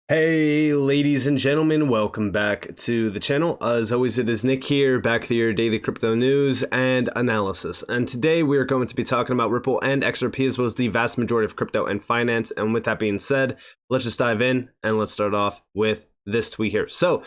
Hey ladies and gentlemen, welcome back to the channel. As always, it is Nick here, back with your daily crypto news and analysis. And today we are going to be talking about Ripple and XRP, as well as the vast majority of crypto and finance. And with that being said, let's just dive in and let's start off with this tweet here. So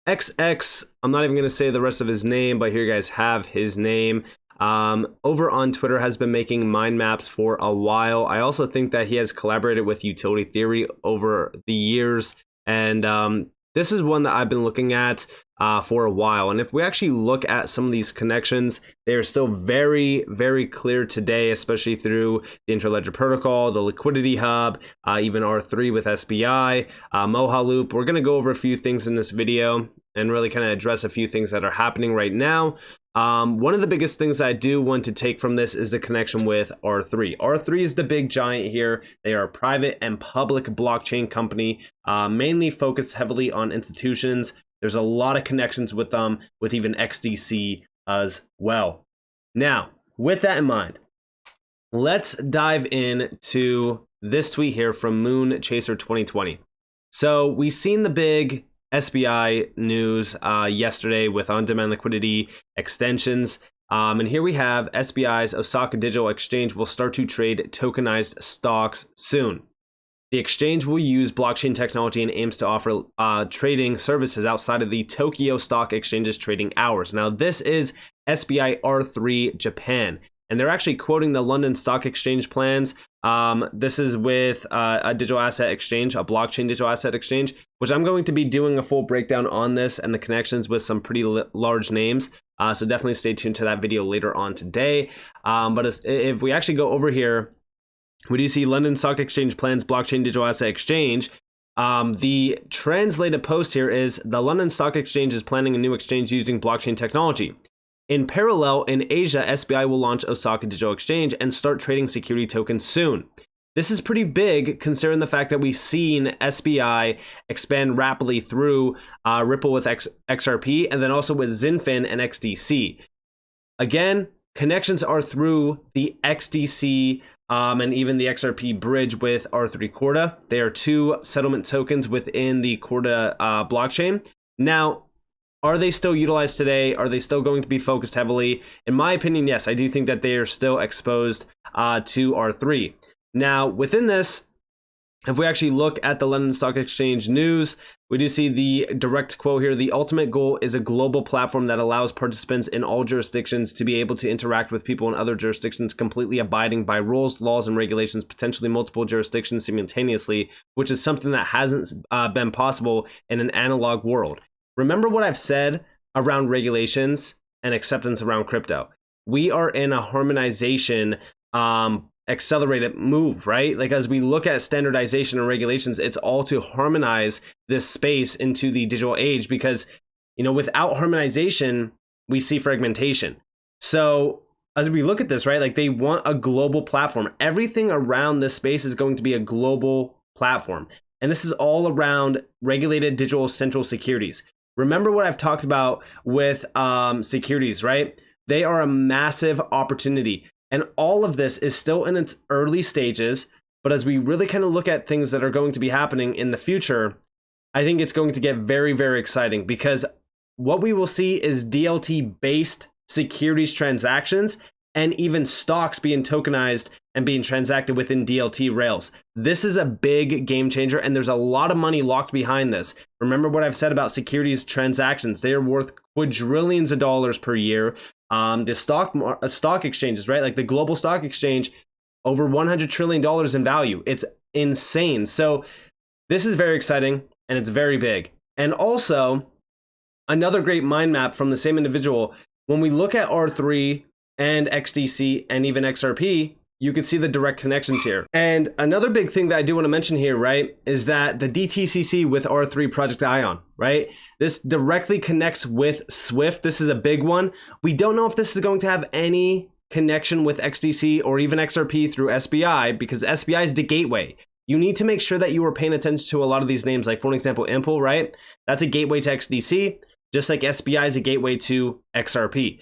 XX, I'm not even going to say the rest of his name, but here you guys have his name. Over on Twitter, has been making mind maps for a while. I also think that he has collaborated with Utility Theory over the years, and this is one that I've been looking at for a while. And if we actually look at some of these connections, they are still very, very clear today, especially through the Interledger Protocol, the Liquidity Hub, even R3 with SBI, Moha Loop. We're going to go over a few things in this video and really kind of address a few things that are happening right now. One of the biggest things I do want to take from this is the connection with R3. R3 is the big giant here. They are a private and public blockchain company, mainly focused heavily on institutions. There's a lot of connections with them, with even XDC as well. Now, with that in mind, let's dive into this tweet here from Moon Chaser 2020. So we've seen the big SBI news yesterday with on-demand liquidity extensions. And here we have SBI's Osaka Digital Exchange will start to trade tokenized stocks soon. The exchange will use blockchain technology and aims to offer trading services outside of the Tokyo Stock Exchange's trading hours. Now, this is SBI R3 Japan, and they're actually quoting the London Stock Exchange plans. This is with a digital asset exchange, a blockchain digital asset exchange, which I'm going to be doing a full breakdown on this and the connections with some pretty large names. So definitely stay tuned to that video later on today. But if we actually go over here, we do see London Stock Exchange plans blockchain digital asset exchange. The translated post here is the London Stock Exchange is planning a new exchange using blockchain technology. In parallel, in Asia, SBI will launch Osaka Digital Exchange and start trading security tokens soon. This is pretty big considering the fact that we've seen SBI expand rapidly through Ripple with XRP and then also with Zinfin and XDC. Again, connections are through the XDC and even the XRP bridge with R3 Corda. They are two settlement tokens within the Corda blockchain. Now, are they still utilized today? Are they still going to be focused heavily? In my opinion, yes, I do think that they are still exposed to R3. Now, within this, if we actually look at the London Stock Exchange news, we do see the direct quote here. The ultimate goal is a global platform that allows participants in all jurisdictions to be able to interact with people in other jurisdictions, completely abiding by rules, laws, and regulations, potentially multiple jurisdictions simultaneously, which is something that hasn't been possible in an analog world. Remember what I've said around regulations and acceptance around crypto. We are in a harmonization accelerated move, right? Like as we look at standardization and regulations, it's all to harmonize this space into the digital age because, you know, without harmonization, we see fragmentation. So as we look at this, right, like they want a global platform. Everything around this space is going to be a global platform. And this is all around regulated digital central securities. Remember what I've talked about with securities, right? They are a massive opportunity. And all of this is still in its early stages. But as we really kind of look at things that are going to be happening in the future, I think it's going to get very, very exciting because what we will see is DLT-based securities transactions and even stocks being tokenized and being transacted within DLT rails. This is a big game changer, and there's a lot of money locked behind this. Remember what I've said about securities transactions. They are worth quadrillions of dollars per year. The stock exchanges, right? Like the global stock exchange, over $100 trillion in value. It's insane. So this is very exciting, and it's very big. And also, another great mind map from the same individual. When we look at R3 and XDC and even XRP, you can see the direct connections here. And another big thing that I do want to mention here, right, is that the DTCC with R3 Project Ion, right? This directly connects with Swift. This is a big one. We don't know if this is going to have any connection with XDC or even XRP through SBI because SBI is the gateway. You need to make sure that you are paying attention to a lot of these names, like for example, Impul, right? That's a gateway to XDC, just like SBI is a gateway to XRP.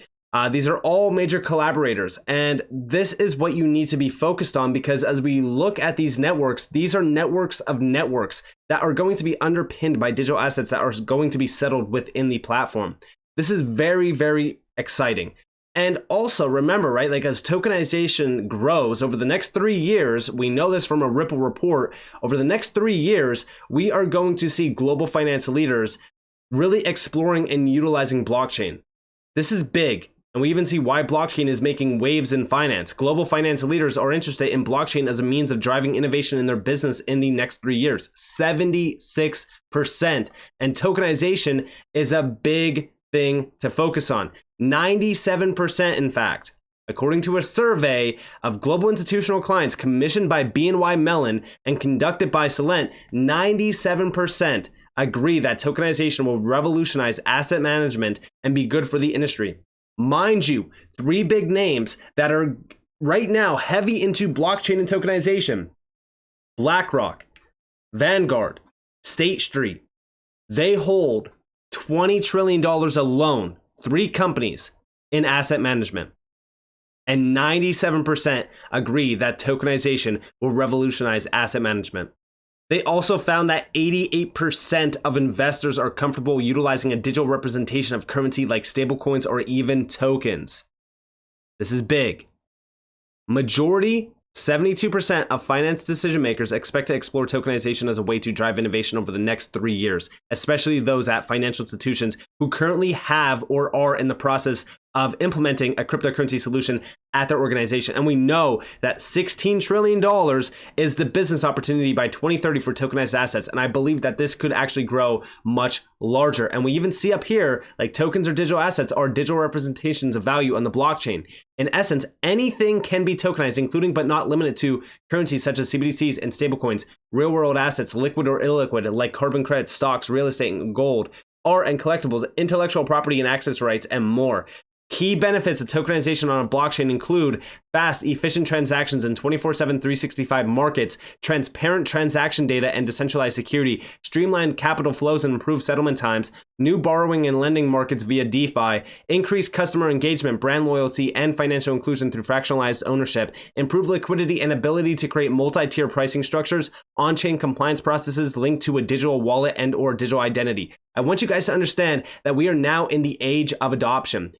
These are all major collaborators, and this is what you need to be focused on, because as we look at these networks, these are networks of networks that are going to be underpinned by digital assets that are going to be settled within the platform. This is very, very exciting. And also remember, right, like as tokenization grows over the next 3 years, we know this from a Ripple report, over the next 3 years, we are going to see global finance leaders really exploring and utilizing blockchain. This is big. And we even see why blockchain is making waves in finance. Global finance leaders are interested in blockchain as a means of driving innovation in their business in the next 3 years. 76%. And tokenization is a big thing to focus on. 97%, in fact. According to a survey of global institutional clients commissioned by BNY Mellon and conducted by CUSP, 97% agree that tokenization will revolutionize asset management and be good for the industry. Mind you, 3 big names that are right now heavy into blockchain and tokenization: BlackRock, Vanguard, State Street. They hold $20 trillion alone, 3 companies, in asset management. And 97% agree that tokenization will revolutionize asset management. They also found that 88% of investors are comfortable utilizing a digital representation of currency like stablecoins or even tokens. This is big. Majority, 72% of finance decision makers expect to explore tokenization as a way to drive innovation over the next 3 years, especially those at financial institutions who currently have or are in the process of implementing a cryptocurrency solution at their organization. And we know that $16 trillion is the business opportunity by 2030 for tokenized assets. And I believe that this could actually grow much larger. And we even see up here, like tokens or digital assets are digital representations of value on the blockchain. In essence, anything can be tokenized, including but not limited to currencies such as CBDCs and stablecoins, real world assets, liquid or illiquid, like carbon credits, stocks, real estate, and gold, art and collectibles, intellectual property and access rights, and more. Key benefits of tokenization on a blockchain include fast, efficient transactions in 24/7, 365 markets, transparent transaction data and decentralized security, streamlined capital flows and improved settlement times, new borrowing and lending markets via DeFi, increased customer engagement, brand loyalty, and financial inclusion through fractionalized ownership, improved liquidity and ability to create multi-tier pricing structures, on-chain compliance processes linked to a digital wallet and or digital identity. I want you guys to understand that we are now in the age of adoption.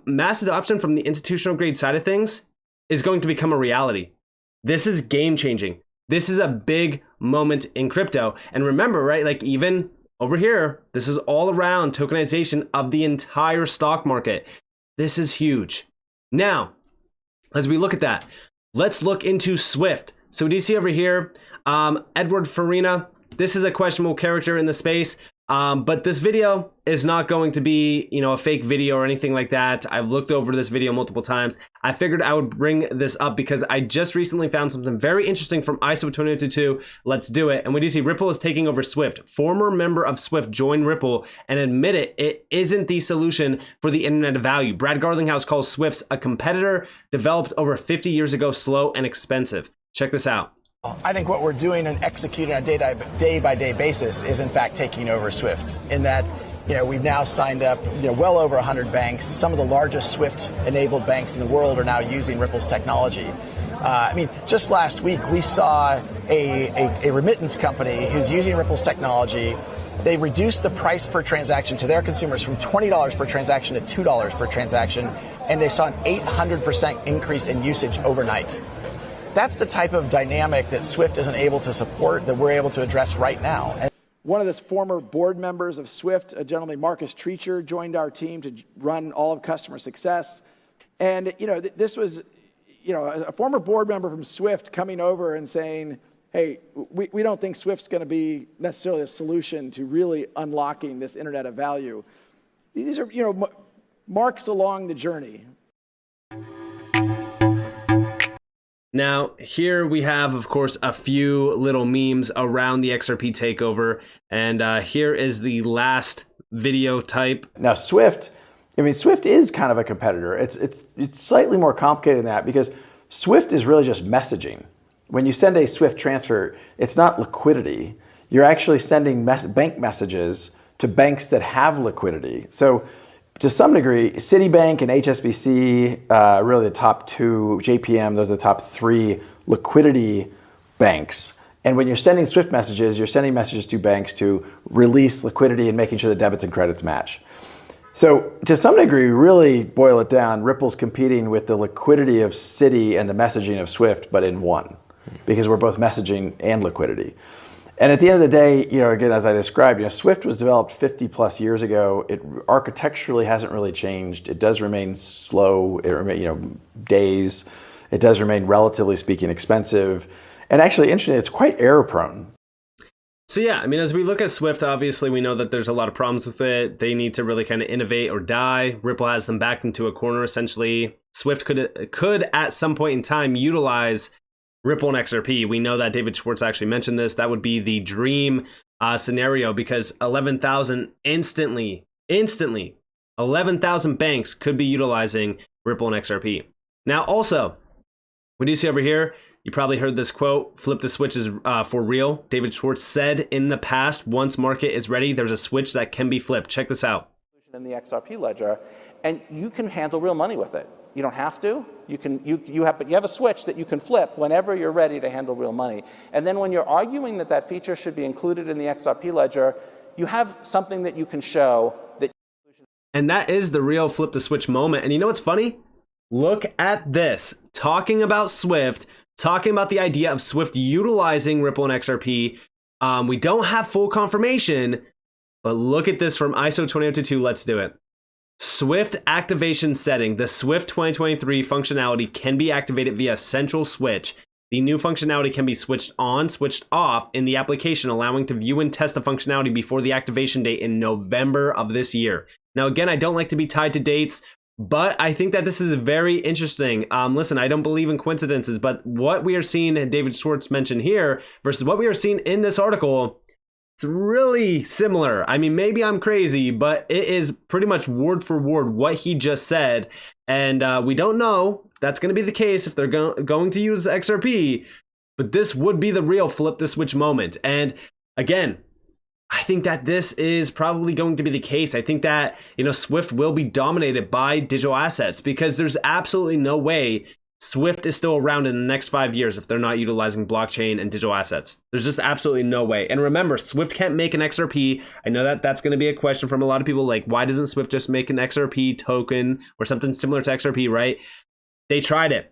Mass adoption from the institutional grade side of things is going to become a reality. This is game changing. This is a big moment in crypto. And remember, right, like even over here, this is all around tokenization of the entire stock market. This is huge. Now, as we look at that, let's look into Swift. So do you see over here, Edward Farina? This is a questionable character in the space. But this video is not going to be, a fake video or anything like that. I've looked over this video multiple times. I figured I would bring this up because I just recently found something very interesting from ISO 2022. Let's do it. And we do see Ripple is taking over Swift. Former member of Swift joined Ripple and admitted it isn't the solution for the internet of value. Brad Garlinghouse calls Swift a competitor developed over 50 years ago, slow and expensive. Check this out. I think what we're doing and executing on a day-by-day basis is in fact taking over Swift, in that we've now signed up well over 100 banks. Some of the largest Swift-enabled banks in the world are now using Ripple's technology. Just last week we saw a remittance company who's using Ripple's technology. They reduced the price per transaction to their consumers from $20 per transaction to $2 per transaction, and they saw an 800% increase in usage overnight. That's the type of dynamic that Swift isn't able to support that we're able to address right now. And one of the former board members of Swift, a gentleman, Marcus Treacher, joined our team to run all of customer success. And, this was, a former board member from Swift coming over and saying, hey, we don't think Swift's going to be necessarily a solution to really unlocking this internet of value. These are, marks along the journey. Now, here we have, of course, a few little memes around the XRP takeover. And here is the last video type. Now, Swift is kind of a competitor. It's slightly more complicated than that because Swift is really just messaging. When you send a Swift transfer, it's not liquidity. You're actually sending bank messages to banks that have liquidity. So to some degree, Citibank and HSBC, really the top two, JPM, those are the top three liquidity banks. And when you're sending SWIFT messages, you're sending messages to banks to release liquidity and making sure the debits and credits match. So to some degree, really boil it down, Ripple's competing with the liquidity of Citi and the messaging of SWIFT, but in one, because we're both messaging and liquidity. And at the end of the day, again, as I described, SWIFT was developed 50 plus years ago. It architecturally hasn't really changed. It does remain slow, days. It does remain, relatively speaking, expensive. And actually, interestingly, it's quite error prone. So yeah, I mean, as we look at Swift, obviously we know that there's a lot of problems with it. They need to really kind of innovate or die. Ripple has them backed into a corner, essentially. Swift could at some point in time utilize Ripple and XRP. We know that David Schwartz actually mentioned this. That would be the dream scenario, because 11,000 instantly, 11,000 banks could be utilizing Ripple and XRP. Now, also, what do you see over here? You probably heard this quote, flip the switch is for real. David Schwartz said in the past, once market is ready, there's a switch that can be flipped. Check this out. In the XRP ledger, and you can handle real money with it. You don't have to. But you have a switch that you can flip whenever you're ready to handle real money. And then when you're arguing that that feature should be included in the XRP ledger, you have something that you can show that. And that is the real flip the switch moment. And you know what's funny? Look at this. Talking about Swift, talking about the idea of Swift utilizing Ripple and XRP. We don't have full confirmation, but look at this from ISO 2022. Let's do it. Swift activation setting. The Swift 2023 functionality can be activated via central switch. The new functionality can be switched on, switched off in the application, allowing to view and test the functionality before the activation date in November of this year. Now, again, I don't like to be tied to dates, but I think that this is very interesting. Listen, I don't believe in coincidences, but what we are seeing, and David Schwartz mentioned here, versus what we are seeing in this article, it's really similar. I mean, maybe I'm crazy, but it is pretty much word for word what he just said. And we don't know if that's going to be the case if they're going to use XRP, but this would be the real flip the switch moment. And again, I think that this is probably going to be the case. I think that, Swift will be dominated by digital assets, because there's absolutely no way Swift is still around in the next 5 years if they're not utilizing blockchain and digital assets. There's just absolutely no way. And remember, Swift can't make an XRP. I know that that's going to be a question from a lot of people, like, why doesn't Swift just make an XRP token or something similar to XRP, right? They tried it.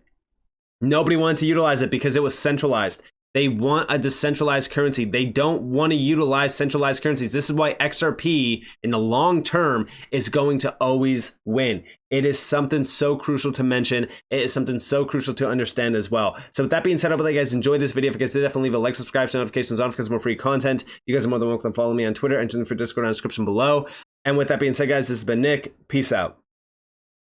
Nobody wanted to utilize it because it was centralized. They want a decentralized currency. They don't want to utilize centralized currencies. This is why XRP in the long term is going to always win. It is something so crucial to mention. It is something so crucial to understand as well. So with that being said, I hope you guys enjoyed this video. If you guys did, definitely leave a like, subscribe, turn notifications on because more free content. You guys are more than welcome to follow me on Twitter and join for Discord in the description below. And with that being said, guys, this has been Nick. Peace out.